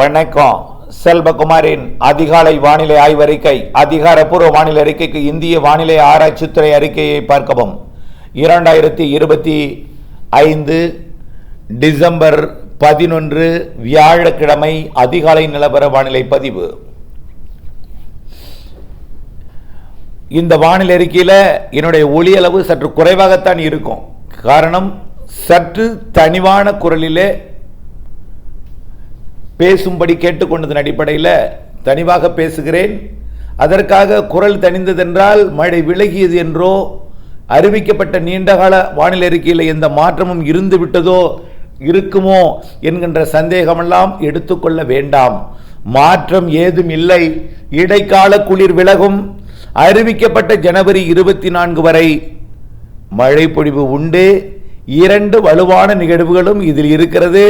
வணக்கம். செல்வகுமாரின் அதிகாலை வானிலை ஆய்வறிக்கை. அதிகாரப்பூர்வ வானிலை அறிக்கைக்கு இந்திய வானிலை ஆராய்ச்சித்துறை அறிக்கையை பார்க்கவும். 2025 டிசம்பர் 11 வியாழக்கிழமை அதிகாலை நிலவர வானிலை பதிவு. இந்த வானிலை அறிக்கையில் என்னுடைய ஒலி அளவு சற்று குறைவாகத்தான் இருக்கும். காரணம், சற்று தனிவான குரலிலே பேசும்படி கேட்டுக்கொண்டதன் அடிப்படையில் தனிவாக பேசுகிறேன். அதற்காக குரல் தனிந்ததென்றால் மழை விலகியது என்றோ, அறிவிக்கப்பட்ட நீண்டகால வானிலை அறிக்கையில் எந்த மாற்றமும் இருந்து விட்டதோ இருக்குமோ என்கின்ற சந்தேகமெல்லாம் எடுத்துக்கொள்ள வேண்டாம். மாற்றம் ஏதும் இல்லை. இடைக்கால குளிர் விலகும். அறிவிக்கப்பட்ட ஜனவரி 24 வரை மழை பொழிவு உண்டு. 2 வலுவான நிகழ்வுகளும் இதில் இருக்கிறது.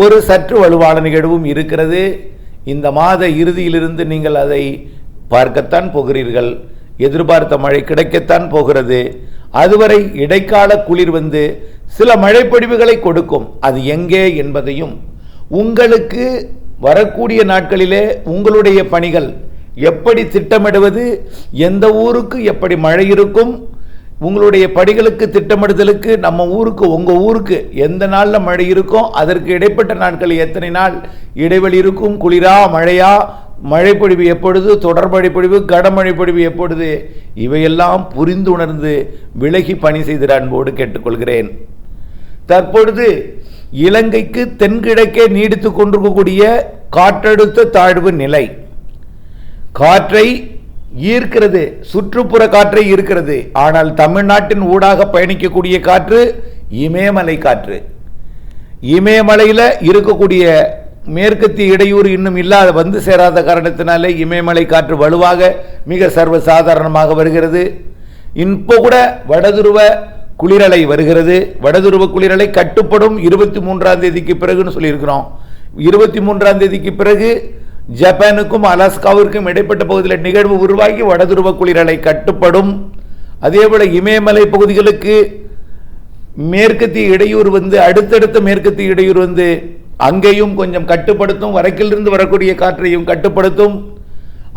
ஒரு சற்று வலுவான நிகழ்வும் இருக்கிறது. இந்த மாத இறுதியிலிருந்து நீங்கள் அதை பார்க்கத்தான் போகிறீர்கள். எதிர்பார்த்த மழை கிடைக்கத்தான் போகிறது. அதுவரை இடைக்கால குளிர் வந்து சில மழைப்பொழிவுகளை கொடுக்கும். அது எங்கே என்பதையும், உங்களுக்கு வரக்கூடிய நாட்களிலே உங்களுடைய பணிகள் எப்படி திட்டமிடுவது, எந்த ஊருக்கு எப்படி மழை இருக்கும், உங்களுடைய படிகளுக்கு திட்டமிடுதலுக்கு நம்ம ஊருக்கு உங்கள் ஊருக்கு எந்த நாளில் மழை இருக்கும், அதற்கு இடைப்பட்ட நாட்களில் எத்தனை நாள் இடைவெளி இருக்கும், குளிரா மழையா, மழைப்பொழிவு எப்பொழுது, தொடர் மழைப்பொழிவு, கனமழை பொழிவு எப்பொழுது, இவையெல்லாம் புரிந்து உணர்ந்து விலகி பணி செய்த அன்போடு கேட்டுக்கொள்கிறேன். தற்பொழுது இலங்கைக்கு தென்கிழக்கே நீடித்து கொண்டிருக்கக்கூடிய காற்றழுத்த தாழ்வு நிலை காற்றை ஈர்க்கிறது. சுற்றுப்புற காற்றை ஈர்க்கிறது. ஆனால் தமிழ்நாட்டின் ஊடாக பயணிக்கக்கூடிய காற்று இமயமலை காற்று. இமயமலையில் இருக்கக்கூடிய மேற்கத்திய இடையூறு இன்னும் இல்லாத வந்து சேராத காரணத்தினாலே இமயமலை காற்று வலுவாக மிக சர்வசாதாரணமாக வருகிறது. இப்போ கூட வடதுருவ குளிரலை வருகிறது. வடதுருவ குளிரலை கட்டுப்படும் 23ஆம் தேதிக்கு பிறகுன்னு சொல்லியிருக்கிறோம். 23ஆம் தேதிக்கு பிறகு ஜப்பானுக்கும் அலாஸ்காவிற்கும் இடைப்பட்ட பகுதியில் நிகழ்வு உருவாகி வடதுருவ குளிரலை கட்டுப்படும். அதேபோல இமயமலை பகுதிகளுக்கு மேற்கத்திய இடையூறு வந்து, அடுத்தடுத்த மேற்கத்திய இடையூறு வந்து அங்கேயும் கொஞ்சம் கட்டுப்படுத்தும். வடக்கிலிருந்து வரக்கூடிய காற்றையும் கட்டுப்படுத்தும்.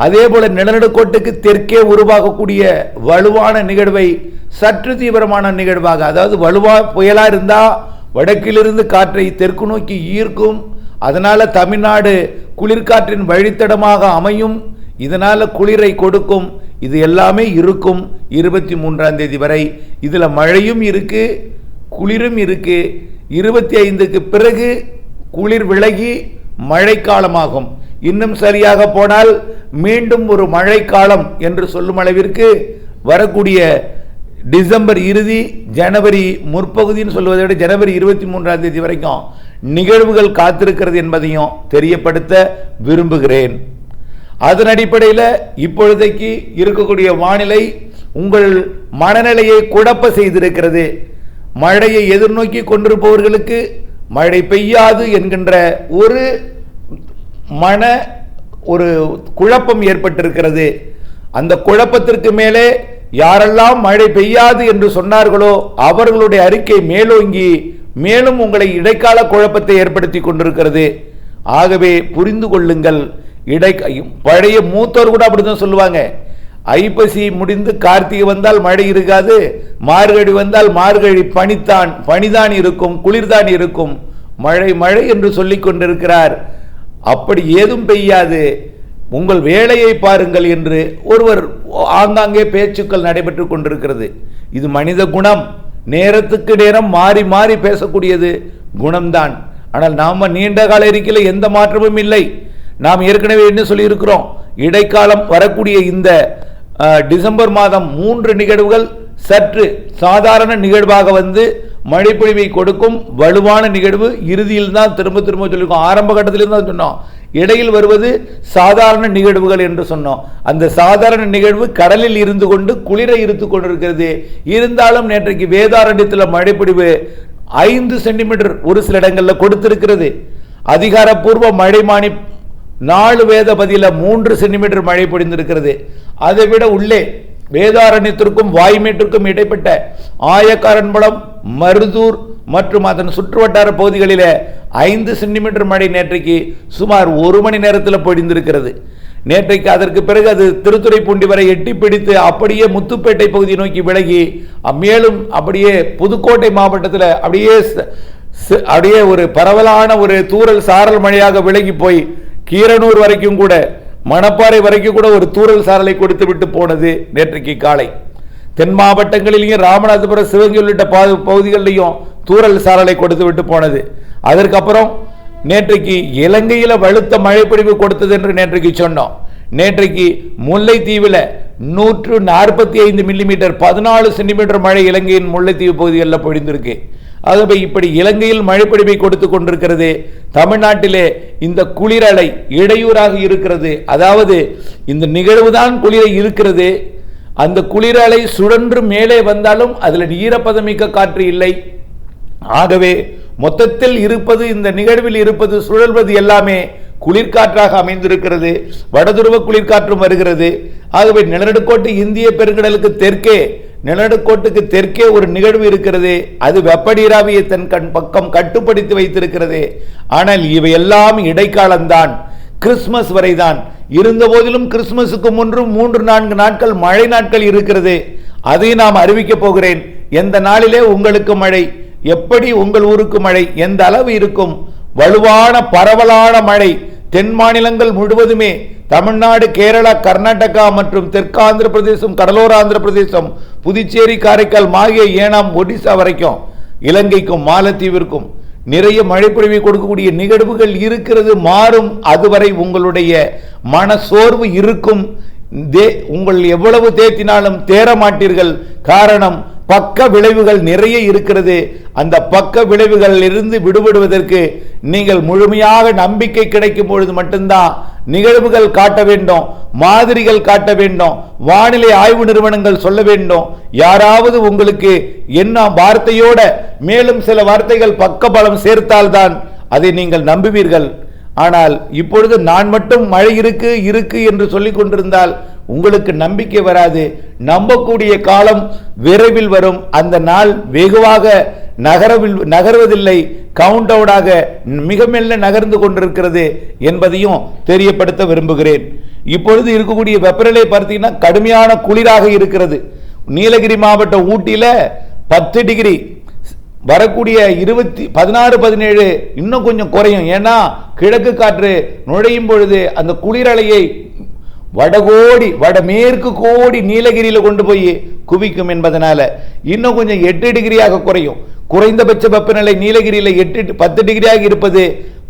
அதேபோல நிலநடுக்கோட்டுக்கு தெற்கே உருவாகக்கூடிய வலுவான நிகழ்வை சற்று தீவிரமான நிகழ்வாக, அதாவது வலுவா புயலா இருந்தா வடக்கிலிருந்து காற்றை தெற்கு நோக்கி ஈர்க்கும். அதனால தமிழ்நாடு குளிர்காற்றின் வழித்தடமாக அமையும். இதனால குளிரை கொடுக்கும். இது எல்லாமே இருக்கும் 23ஆம் தேதி வரை. இதுல மழையும் இருக்கு, குளிரும் இருக்கு. 25க்கு பிறகு குளிர் விலகி மழைக்காலமாகும். இன்னும் சரியாக போனால் மீண்டும் ஒரு மழைக்காலம் என்று சொல்லும் அளவிற்கு வரக்கூடிய டிசம்பர் இறுதி, ஜனவரி முற்பகுதின்னு சொல்வதை விட ஜனவரி 23ஆம் தேதி வரைக்கும் நிகழ்வுகள் காத்திருக்கிறது என்பதையும் தெரியப்படுத்த விரும்புகிறேன். அதன் அடிப்படையில் இப்பொழுதைக்கு இருக்கக்கூடிய வானிலை உங்கள் மனநிலையை குழப்ப செய்திருக்கிறது. மழையை எதிர்நோக்கி கொண்டிருப்பவர்களுக்கு மழை பெய்யாது என்கின்ற ஒரு குழப்பம் ஏற்பட்டிருக்கிறது. அந்த குழப்பத்திற்கு மேலே யாரெல்லாம் மழை பெய்யாது என்று சொன்னார்களோ அவர்களுடைய அறிக்கை மேலோங்கி மேலும் உங்களை இடைக்கால குழப்பத்தை ஏற்படுத்தி கொண்டிருக்கிறது. ஆகவே புரிந்து கொள்ளுங்கள். பழைய மூத்தோர் கூட அப்படிதான் சொல்லுவாங்க, ஐப்பசி முடிந்து கார்த்திகை வந்தால் மழை இருக்காது, மார்கழி வந்தால் மார்கழி பனிதான் இருக்கும், குளிர்தான் இருக்கும், மழை மழை என்று சொல்லிக் கொண்டிருக்கிறார். அப்படி ஏதும் பெய்யாது, உங்கள் வேலையை பாருங்கள் என்று ஒருவர் ஆங்காங்கே பேச்சுக்கள் நடைபெற்று கொண்டிருக்கிறது. இது மனித குணம். நேரத்துக்கு நேரம் மாறி மாறி பேசக்கூடியது குணம்தான். ஆனால் நாம நீண்ட கால அறிக்கையில் எந்த மாற்றமும் இல்லை. நாம் ஏற்கனவே என்ன சொல்லியிருக்கிறோம், இடைக்காலம் வரக்கூடிய இந்த டிசம்பர் மாதம் 3 நிகழ்வுகள் சற்று சாதாரண நிகழ்வாக வந்து மழைப்பொழிவை கொடுக்கும். வலுவான நிகழ்வு இறுதியில் தான் திரும்ப சொல்லியிருக்கோம். ஆரம்ப கட்டத்தில் தான் சொன்னோம், இடையில் வருவது சாதாரண நிகழ்வுகள் என்று சொன்னோம். அந்த சாதாரண நிகழ்வு கடலில் இருந்து கொண்டு குளிரை இருந்து கொண்டிருக்கிறது. இருந்தாலும் நேற்றைக்கு வேதாரண்யத்தில் மழைப்பொழிவு 5 சென்டிமீட்டர் ஒரு சில இடங்களில் கொடுத்திருக்கிறது. அதிகாரப்பூர்வ மழைமானி 4 வேத பதில 3 சென்டிமீட்டர் மழை பொழிந்திருக்கிறது. அதை விட உள்ளே வேதாரண்யத்திற்கும் வாய்மேட்டிற்கும் இடைப்பட்ட ஆயக்காரன்பலம், மருதூர் மற்றும் அதன் சுற்றுவட்டார பகுதிகளில் 5 சென்டிமீட்டர் மழை நேற்றைக்கு சுமார் 1 மணி நேரத்தில் பொழிந்திருக்கிறது. நேற்றைக்கு அதற்கு பிறகு அது திருத்துறைப்பூண்டி வரை எட்டி பிடித்து அப்படியே முத்துப்பேட்டை பகுதியை நோக்கி விலகி மேலும் அப்படியே புதுக்கோட்டை மாவட்டத்தில் அப்படியே ஒரு பரவலான ஒரு தூறல் சாரல் மழையாக விலகி போய் கீரனூர் வரைக்கும் கூட மணப்பாறை வரைக்கும் கூட ஒரு தூறல் சாரலை கொடுத்து விட்டு போனது நேற்றைக்கு காலை. தென் மாவட்டங்களிலேயும் ராமநாதபுரம் சிவகங்கை உள்ளிட்ட பகுதிகளிலையும் தூறல் சாரலை கொடுத்து விட்டு போனது. அதற்கப்புறம் நேற்றைக்கு இலங்கையில் வலுத்த மழைப்பொழிவு கொடுத்தது என்று நேற்றைக்கு சொன்னோம். நேற்றைக்கு முல்லைத்தீவில் 145 மில்லிமீட்டர் 14 சென்டிமீட்டர் மழை இலங்கையின் முல்லைத்தீவு பகுதிகளில் பொழிந்திருக்கு. ஆகவே இப்படி இலங்கையில் மழைப்பொழிவை கொடுத்து கொண்டிருக்கிறது. தமிழ்நாட்டிலே இந்த குளிரலை இடையூறாக இருக்கிறது. அதாவது இந்த நிகழ்வுதான் குளிரை இருக்கிறது. அந்த குளிரலை சுழன்று மேலே வந்தாலும் அதில் ஈரப்பதமிக்க காற்று இல்லை. ஆகவே மொத்தத்தில் இருப்பது இந்த நிகழ்வில் இருப்பது சுழல்வது எல்லாமே குளிர்காற்றாக அமைந்திருக்கிறது. வடதுருவ குளிர்காற்றும் வருகிறது. ஆகவே நிலநடுக்கோட்டு இந்திய பெருங்கடலுக்கு தெற்கே நிலநடுக்கோட்டுக்கு தெற்கே ஒரு நிகழ்வு இருக்கிறது. அது வெப்பநீராவியை தன் பக்கம் கட்டுப்படுத்தி வைத்திருக்கிறது. ஆனால் இவையெல்லாம் இடைக்காலம்தான், கிறிஸ்துமஸ் வரைதான். இருந்த போதிலும் கிறிஸ்துமஸுக்கு முன்பு 3-4 நாட்கள் மழை நாட்கள் இருக்கிறது. அதை நாம் அறிவிக்க போகிறேன். எந்த நாளிலே உங்களுக்கு மழை, எப்படி உங்கள் ஊருக்கு மழை, எந்த அளவு இருக்கும். வலுவான பரவலான மழை தென் மாநிலங்கள் முழுவதுமே, தமிழ்நாடு, கேரளா, கர்நாடகா மற்றும் தெற்காந்திர பிரதேசம், கடலோர ஆந்திர பிரதேசம், புதுச்சேரி, காரைக்கால், மாஹே, ஏனாம், ஒடிசா வரைக்கும், இலங்கைக்கும் மாலத்தீவிற்கும் நிறைய மழைப்பொழிவை கொடுக்கக்கூடிய நிகழ்வுகள் இருக்கிறது. மாறும். அதுவரை உங்களுடைய மனசோர்வு இருக்கும். உங்கள் எவ்வளவு தேத்தினாலும் தேர மாட்டீர்கள். காரணம், பக்க விளைவுகள் நிறைய இருக்கிறது. அந்த பக்க விளைவுகளில் இருந்து விடுபடுவதற்கு நீங்கள் முழுமையாக நம்பிக்கை கிடைக்கும் பொழுது மட்டும்தான் நிகழ்வுகள் காட்ட வேண்டும், மாதிரிகள் காட்ட வேண்டும், வானிலை ஆய்வு நிறுவனங்கள் சொல்ல வேண்டும். யாராவது உங்களுக்கு என்ன வார்த்தையோட மேலும் சில வார்த்தைகள் பக்க பலம் சேர்த்தால்தான் அதை நீங்கள் நம்புவீர்கள். ஆனால் இப்பொழுது நான் மட்டும் மழை இருக்கு என்று சொல்லிக் கொண்டிருந்தால் உங்களுக்கு நம்பிக்கை வராது. நம்பக்கூடிய காலம் விரைவில் வரும். அந்த நாள் வெகுவாக நகர்வதில்லை, கவுண்ட் டவுனாக மிக மெல்ல நகர்ந்து கொண்டிருக்கிறது என்பதையும் தெரியப்படுத்த விரும்புகிறேன். இப்பொழுது இருக்கக்கூடிய வெப்பநிலை பார்த்தீங்கன்னா கடுமையான குளிராக இருக்கிறது. நீலகிரி மாவட்டம் ஊட்டியில 10 டிகிரி, வரக்கூடிய 16-17 இன்னும் கொஞ்சம் குறையும். ஏன்னா கிழக்கு காற்று நுழையும் பொழுது அந்த குளிரலையை வடமேற்கு கோடி நீலகிரியில் கொண்டு போய் குவிக்கும் என்பதனால இன்னும் கொஞ்சம் 8 டிகிரியாக குறையும். குறைந்தபட்ச வெப்பநிலை நீலகிரியில் 10 டிகிரியாக இருப்பது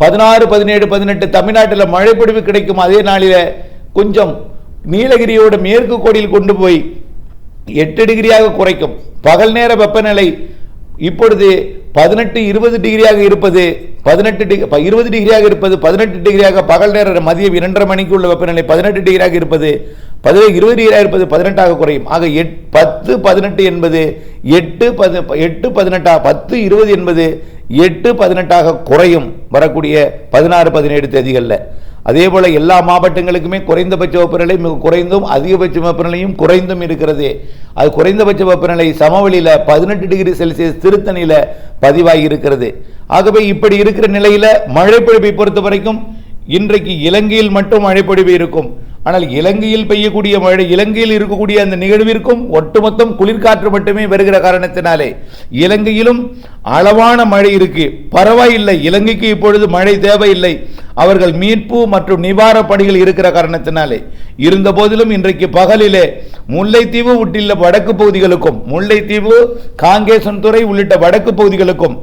16, 17, 18 தமிழ்நாட்டில் மழைப்பொழிவு கிடைக்கும். அதே நாளில் கொஞ்சம் நீலகிரியோட மேற்கு கோடியில் கொண்டு போய் 8 டிகிரியாக குறைக்கும். பகல் நேர வெப்பநிலை இப்பொழுது 18-20 டிகிரியாக இருப்பது 20 டிகிரியாக இருப்பது 18 டிகிரியாக, பகல் நேர மதியம் 2:30 மணிக்கு உள்ள வெப்பநிலை 18 டிகிரியாக இருப்பது 20 டிகிரியாக இருப்பது 18ஆக குறையும். ஆக 10-18 என்பது 8-18, 10-20 என்பது 8-18ஆக குறையும் வரக்கூடிய 16-17 தேதிகளில். அதே போல எல்லா மாவட்டங்களுக்குமே குறைந்தபட்ச வெப்பநிலை மிக குறைந்தும் அதிகபட்ச வெப்பநிலையும் குறைந்தும் இருக்கிறது. அது குறைந்தபட்ச வெப்பநிலை சமவெளியில் 18 டிகிரி செல்சியஸ் திருத்தணியில் பதிவாகி இருக்கிறது. ஆகவே இப்படி இருக்கிற நிலையில மழைப்பொழிவை பொறுத்த வரைக்கும் இன்றைக்கு இலங்கையில் மட்டும் மழைப்பொழிவு இருக்கும். ஆனால் இலங்கையில் பெய்யக்கூடிய மழை, இலங்கையில் இருக்கக்கூடிய அந்த நிகழ்விற்கும் ஒட்டுமொத்தம் குளிர்காற்று மட்டுமே வருகிற காரணத்தினாலே இலங்கையிலும் அளவான மழை இருக்கு. பரவாயில்லை, இலங்கைக்கு இப்பொழுது மழை தேவையில்லை. அவர்கள் மீட்பு மற்றும் நிவாரண பணிகள் இருக்கிற காரணத்தினாலே. இருந்த போதிலும் இன்றைக்கு பகலிலே முல்லைத்தீவு உள்ளிட்ட வடக்கு பகுதிகளுக்கும், முல்லைத்தீவு, காங்கேசன்துறை உள்ளிட்ட வடக்கு பகுதிகளுக்கும்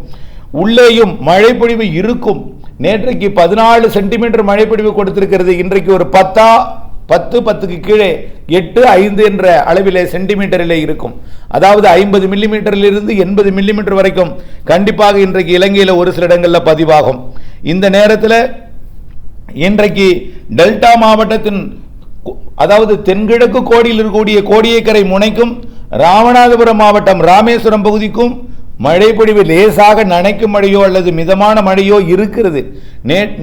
உள்ளேயும் மழைப்பொழிவு இருக்கும். நேற்றைக்கு 14 சென்டிமீட்டர் மழைப்பொழிவு கொடுத்திருக்கிறது. இன்றைக்கு ஒரு 10-10க்கு கீழே 8-5 என்ற அளவிலே சென்டிமீட்டரிலே இருக்கும். அதாவது 50 மில்லிமீட்டரிலிருந்து 80 மில்லிமீட்டர் வரைக்கும் கண்டிப்பாக இன்றைக்கு இலங்கையில் ஒரு சில இடங்களில் பதிவாகும். இந்த நேரத்தில் இன்றைக்கு டெல்டா மாவட்டத்தின், அதாவது தென்கிழக்கு கோடியில் இருக்கக்கூடிய கோடியக்கரை முனைக்கும் ராமநாதபுரம் மாவட்டம் ராமேஸ்வரம் பகுதிக்கும் மழைப்பொழிவு லேசாக நனைக்கும் மழையோ அல்லது மிதமான மழையோ இருக்கிறது.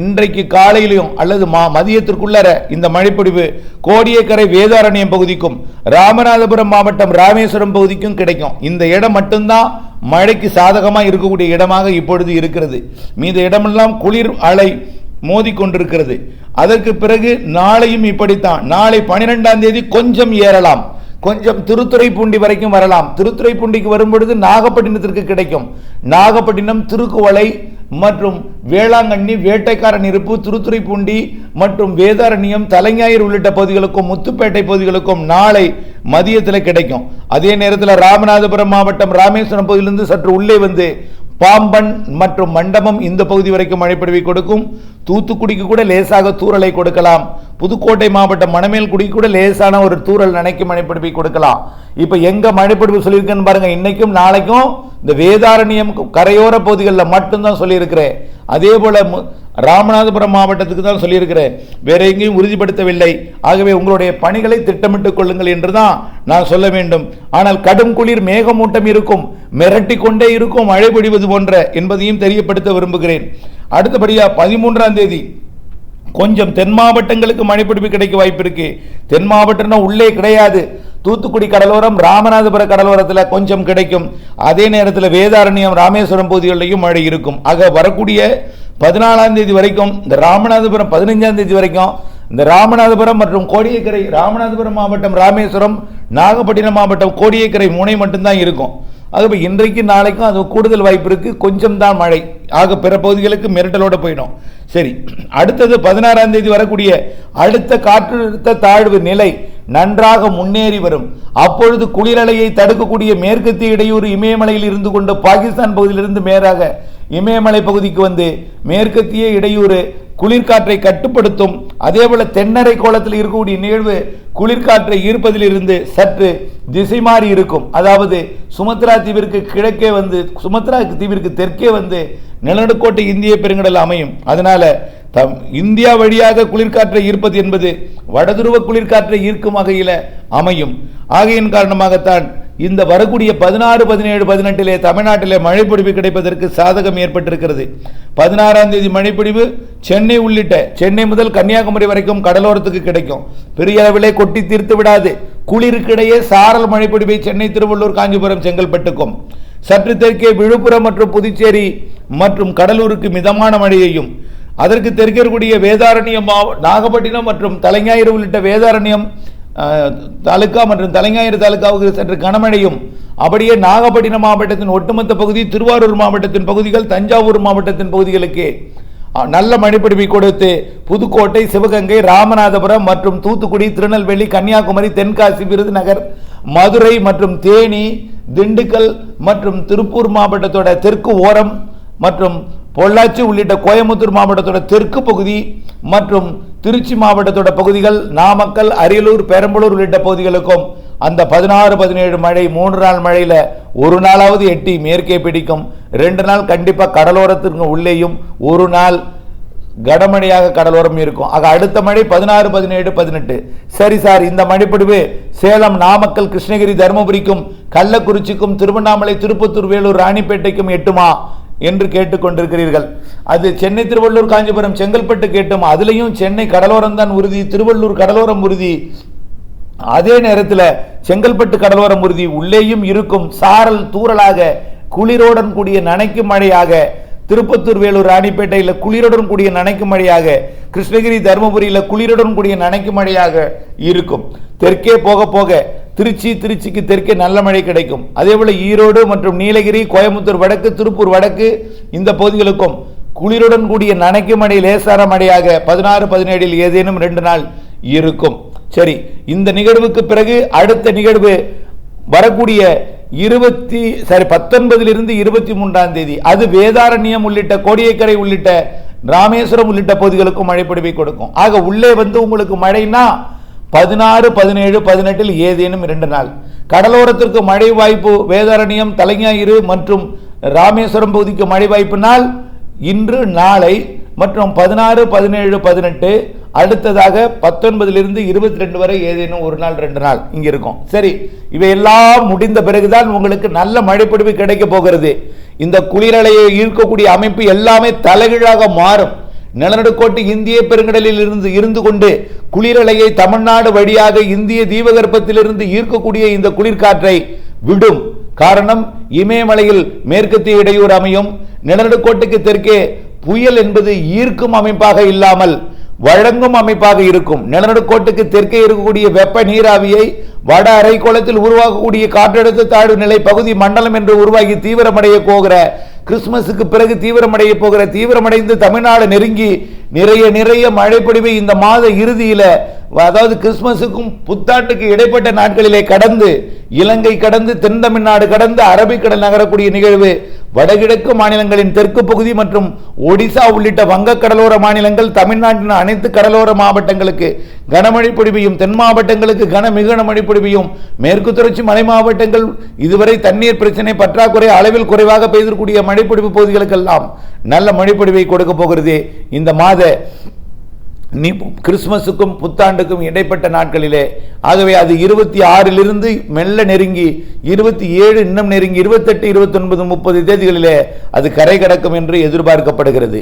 இன்றைக்கு காலையிலும் அல்லது மதியத்திற்குள்ளர இந்த மழைப்பொழிவு கோடியக்கரை வேதாரண்யம் பகுதிக்கும் ராமநாதபுரம் மாவட்டம் ராமேஸ்வரம் பகுதிக்கும் கிடைக்கும். இந்த இடம் மட்டும்தான் மழைக்கு சாதகமாக இருக்கக்கூடிய இடமாக இப்பொழுது இருக்கிறது. மீத இடமெல்லாம் குளிர் அலை மோதி கொண்டிருக்கிறது. அதற்கு பிறகு நாளையும் இப்படித்தான். நாளை 12ஆம் தேதி கொஞ்சம் ஏறலாம், கொஞ்சம் திருத்துறைப்பூண்டி வரைக்கும் வரலாம். திருத்துறைப்பூண்டிக்கு வரும்பொழுது நாகப்பட்டினத்திற்கு கிடைக்கும். நாகப்பட்டினம், திருக்குவளை மற்றும் வேளாங்கண்ணி, வேட்டைக்காரன் இருப்பு, திருத்துறைப்பூண்டி மற்றும் வேதாரண்யம், தலைஞாயிறு உள்ளிட்ட பகுதிகளுக்கும் முத்துப்பேட்டை பகுதிகளுக்கும் நாளை மதியத்தில் கிடைக்கும். அதே நேரத்தில் ராமநாதபுரம் மாவட்டம் ராமேஸ்வரம் பகுதியிலிருந்து சற்று உள்ளே வந்து பாம்பன் மற்றும் மண்டபம் இந்த பகுதி வரைக்கும் மழைப்பொழிவை கொடுக்கும். தூத்துக்குடிக்கு கூட லேசாக தூறலை கொடுக்கலாம். புதுக்கோட்டை மாவட்டம் மணமேல்குடிக்கு கூட லேசான ஒரு தூறல் நனைக்கும் மழைப்பொழிவை கொடுக்கலாம். இப்ப எங்க மழைப்பொழிவு சொல்லியிருக்கேன்னு பாருங்க. இன்னைக்கும் நாளைக்கும் இந்த வேதாரண்யம் கரையோர பகுதிகளில் மட்டும்தான் சொல்லியிருக்கிறேன். அதே போல ராமநாதபுரம் மாவட்டத்துக்கு தான் சொல்லியிருக்கிறேன், வேற எங்கேயும் உறுதிப்படுத்தவில்லை. ஆகவே உங்களுடைய பணிகளை திட்டமிட்டுக் கொள்ளுங்கள் என்றுதான் நான் சொல்ல வேண்டும். ஆனால் கடும் குளிர் மேகமூட்டம் இருக்கும், மிரட்டி கொண்டே இருக்கும், மழை பொழிவது போன்ற என்பதையும் தெரியப்படுத்த விரும்புகிறேன். அடுத்தபடியா 13ஆம் தேதி கொஞ்சம் தென் மாவட்டங்களுக்கு மழைப்பிடிப்பு கிடைக்க வாய்ப்பு இருக்கு. தென் மாவட்டம் உள்ளே கிடையாது. தூத்துக்குடி கடலோரம், ராமநாதபுரம் கடலோரத்தில் கொஞ்சம் கிடைக்கும். அதே நேரத்தில் வேதாரண்யம், ராமேஸ்வரம் பகுதிகளிலையும் மழை இருக்கும். ஆக வரக்கூடிய 14ஆம் தேதி வரைக்கும் இந்த ராமநாதபுரம், 15ஆம் தேதி வரைக்கும் இந்த ராமநாதபுரம் மற்றும் கோடியக்கரை, ராமநாதபுரம் மாவட்டம் ராமேஸ்வரம், நாகப்பட்டினம் மாவட்டம் கோடியக்கரை முனை மட்டும்தான் இருக்கும். ஆகவே இன்றைக்கு நாளைக்கும் அது கூடுதல் வாய்ப்பு இருக்கு, கொஞ்சம் தான் மழை. ஆக பிற பகுதிகளுக்கு மிரட்டலோட போயிடும். சரி, அடுத்தது 16ஆம் தேதி வரக்கூடிய அடுத்த காற்றழுத்த தாழ்வு நிலை நன்றாக முன்னேறி வரும். அப்பொழுது குளிரலையை தடுக்கக்கூடிய மேற்கத்திய இடையூறு இமயமலையில் இருந்து கொண்டு பாகிஸ்தான் பகுதியிலிருந்து மேலாக இமயமலை பகுதிக்கு வந்து மேற்கத்திய இடையூறு குளிர்காற்றை கட்டுப்படுத்தும். அதே போல தென்னரை கோலத்தில் இருக்கக்கூடிய நிகழ்வு குளிர்காற்றை ஈர்ப்பதில் இருந்து சற்று திசை மாறி இருக்கும். அதாவது சுமத்ரா தீவிற்கு கிழக்கே வந்து, சுமத்ரா தீவிற்கு தெற்கே வந்து நிலநடுக்கோட்டை இந்திய பெருங்கடல் அமையும். அதனால இந்தியா வழியாக குளிர்காற்றை ஈர்ப்பது என்பது வடதுருவ குளிர்காற்றை ஈர்க்கும் வகையில் அமையும். ஆகையின் காரணமாகத்தான் இந்த வரக்கூடிய 16, 17, 18 தமிழ்நாட்டிலே மழைப்பொழிவு கிடைப்பதற்கு சாதகம் ஏற்பட்டிருக்கிறது. 16ஆம் தேதி மழைப்பொழிவு சென்னை உள்ளிட்ட, சென்னை முதல் கன்னியாகுமரி வரைக்கும் கடலோரத்துக்கு கிடைக்கும். பெரிய அளவிலே கொட்டி தீர்த்து விடாது. குளிருக்கிடையே சாரல் மழைப்பொழிவை சென்னை, திருவள்ளூர், காஞ்சிபுரம், செங்கல்பட்டுக்கும், சற்று தெற்கே விழுப்புரம் மற்றும் புதுச்சேரி மற்றும் கடலூருக்கு மிதமான மழையையும், அதற்கு தெற்கக்கூடிய வேதாரண்யம், நாகப்பட்டினம் மற்றும் தலைஞாயிறு உள்ளிட்ட வேதாரண்யம் தாலுக்கா மற்றும் தலைஞாயிறு தாலுக்காவுக்கு சற்று கனமழையும், அப்படியே நாகப்பட்டினம் மாவட்டத்தின் ஒட்டுமொத்த பகுதி, திருவாரூர் மாவட்டத்தின் பகுதிகள், தஞ்சாவூர் மாவட்டத்தின் பகுதிகளுக்கு நல்ல மழைப்பொழிவை கொடுத்து புதுக்கோட்டை, சிவகங்கை, ராமநாதபுரம் மற்றும் தூத்துக்குடி, திருநெல்வேலி, கன்னியாகுமரி, தென்காசி, விருதுநகர், மதுரை மற்றும் தேனி, திண்டுக்கல் மற்றும் திருப்பூர் மாவட்டத்தோட தெற்கு ஓரம் மற்றும் பொள்ளாச்சி உள்ளிட்ட கோயம்புத்தூர் மாவட்டத்தோட தெற்கு பகுதி மற்றும் திருச்சி மாவட்டத்தோட பகுதிகள், நாமக்கல், அரியலூர், பெரம்பலூர் உள்ளிட்ட பகுதிகளுக்கும் அந்த 16, 17 மழை 3 நாள் மழையில் ஒரு நாளாவது எட்டி மேற்கே பிடிக்கும். 2 நாள் கண்டிப்பாக கடலோரத்திற்கு உள்ளேயும், ஒரு நாள் கடமழையாக கடலோரம் இருக்கும். ஆக அடுத்த மழை 16, 17, 18. சரி சார், இந்த மழைப்பொழிவு சேலம், நாமக்கல், கிருஷ்ணகிரி, தருமபுரிக்கும், கள்ளக்குறிச்சிக்கும், திருவண்ணாமலை, திருப்பத்தூர், வேலூர், ராணிப்பேட்டைக்கும் எட்டுமா என்று கேட்டுக்கொண்டிருக்கிறீர்கள். அது சென்னை, திருவள்ளூர், காஞ்சிபுரம், செங்கல்பட்டு கேட்டும். அதுலேயும் சென்னை கடலோரம் தான் உறுதி, திருவள்ளூர் கடலோரம் உறுதி. அதே நேரத்தில் செங்கல்பட்டு கடலோரம் உறுதி. உள்ளேயும் இருக்கும் சாரல் தூறலாக குளிரோடன் கூடிய நனைக்கும் மழையாக, திருப்பத்தூர், வேலூர், ராணிப்பேட்டையில் குளிருடன் கூடிய நனைக்கும் மழையாக, கிருஷ்ணகிரி, தருமபுரியில் குளிருடன் கூடிய நனைக்கும் மழையாக இருக்கும். தெற்கே போக போக திருச்சிக்கு தெற்கே நல்ல மழை கிடைக்கும். அதே போல ஈரோடு மற்றும் நீலகிரி, கோயம்புத்தூர் வடக்கு, திருப்பூர் வடக்கு இந்த பகுதிகளுக்கும் குளிருடன் கூடிய நனைக்கும் மழை, லேசான மழையாக 16, 17 ஏதேனும் 2 நாள் இருக்கும். சரி, இந்த நிகழ்வுக்கு பிறகு அடுத்த நிகழ்வு வரக்கூடிய 19 23ஆம் தேதி, அது வேதாரண்யம் உள்ளிட்ட, கோடியக்கரை உள்ளிட்ட, ராமேஸ்வரம் உள்ளிட்ட பகுதிகளுக்கும் மழைப்பொழிவை கொடுக்கும். ஆக உள்ளே வந்து உங்களுக்கு மழைனா 16, 17, 18 ஏதேனும் 2 நாள். கடலோரத்திற்கு மழை வாய்ப்பு வேதாரண்யம், தலைஞாயிறு மற்றும் ராமேஸ்வரம் பகுதிக்கு மழை வாய்ப்பு நாள் இன்று, நாளை மற்றும் 16, 17, 18. அடுத்ததாக 19 22 வரை ஏதேனும் 1 நாள் 2 நாள் இங்க இருக்கும். சரி, இவையெல்லாம் முடிந்த பிறகுதான் உங்களுக்கு நல்ல மழைப்பொழிவு கிடைக்க போகிறது. இந்த குளிரலையை ஈர்க்கக்கூடிய அமைப்பு எல்லாமே தலைகீழாக மாறும். நிலநடுக்கோட்டு இந்திய பெருங்கடலில் இருந்து கொண்டு குளிரலையை தமிழ்நாடு வழியாக இந்திய தீபகற்பத்திலிருந்து ஈர்க்கக்கூடிய இந்த குளிர்காற்றை விடும். காரணம், இமயமலையில் மேற்கத்திய இடையூறு அமையும். நிலநடுக்கோட்டுக்கு தெற்கே புயல் என்பது ஈர்க்கும் அமைப்பாக இல்லாமல் வழங்கும் அமைப்பாக இருக்கும். நிலநடுக்கோட்டுக்கு தெற்கே இருக்கக்கூடிய வெப்ப நீராவியை வட அரைக்கோளத்தில் உருவாகக்கூடிய காற்றழுத்த தாழ்வு நிலை பகுதி மண்டலம் என்று உருவாகி தீவிரமடைய போகிற, கிறிஸ்துமஸுக்கு பிறகு தீவிரமடைய போகிற, தீவிரமடைந்து தமிழ்நாடு நெருங்கி நிறைய மழைப்பொழிவை இந்த மாத இறுதியில, அதாவது கிறிஸ்துமஸுக்கும் புத்தாண்டுக்கு இடைப்பட்ட நாட்களிலே கடந்து, இலங்கை கடந்து, தென் தமிழ்நாடு கடந்து அரபிக்கடல் நகரக்கூடிய நிகழ்வு வடகிழக்கு மாநிலங்களின் தெற்கு பகுதி மற்றும் ஒடிசா உள்ளிட்ட வங்க கடலோர மாநிலங்கள், தமிழ்நாட்டின் அனைத்து கடலோர மாவட்டங்களுக்கு கனமழை பொழிவையும், தென் மாவட்டங்களுக்கு மிக கனமழை பொழிவையும், மேற்கு தொடர்ச்சி மலை மாவட்டங்கள் இதுவரை தண்ணீர் பிரச்சனை பற்றாக்குறை அளவில் குறைவாக பெய்திருக்கூடிய மழைப்பொழிவு பகுதிகளுக்கெல்லாம் நல்ல மழைப்பொழிவை கொடுக்க போகிறது இந்த மாத கிறிஸ்துமஸுக்கும் புத்தாண்டுக்கும் இடைப்பட்ட நாட்களிலே. ஆகவே அது 26 மெல்ல நெருங்கி 27, இன்னும் நெருங்கி 28, 29, 30 தேதிகளிலே அது கரை கடக்கும் என்று எதிர்பார்க்கப்படுகிறது.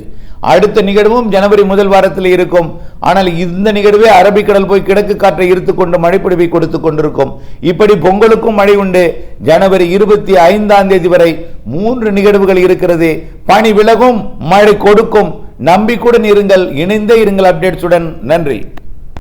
அடுத்த நிகழ்வும் ஜனவரி முதல் வாரத்தில் இருக்கும். ஆனால் இந்த நிகழ்வே அரபிக்கடல் போய் கிழக்கு காற்றை ஈர்த்து கொண்டு மழைப்பொழிவை கொடுத்து கொண்டிருக்கும். இப்படி பொங்கலுக்கும் மழை உண்டு. ஜனவரி 25ஆம் தேதி வரை 3 நிகழ்வுகள் இருக்கிறது. பனி விலகும், மழை கொடுக்கும். நம்பிக்கையுடன் இருங்கள், இணைந்தே இருங்கள் அப்டேட்ஸுடன். நன்றி.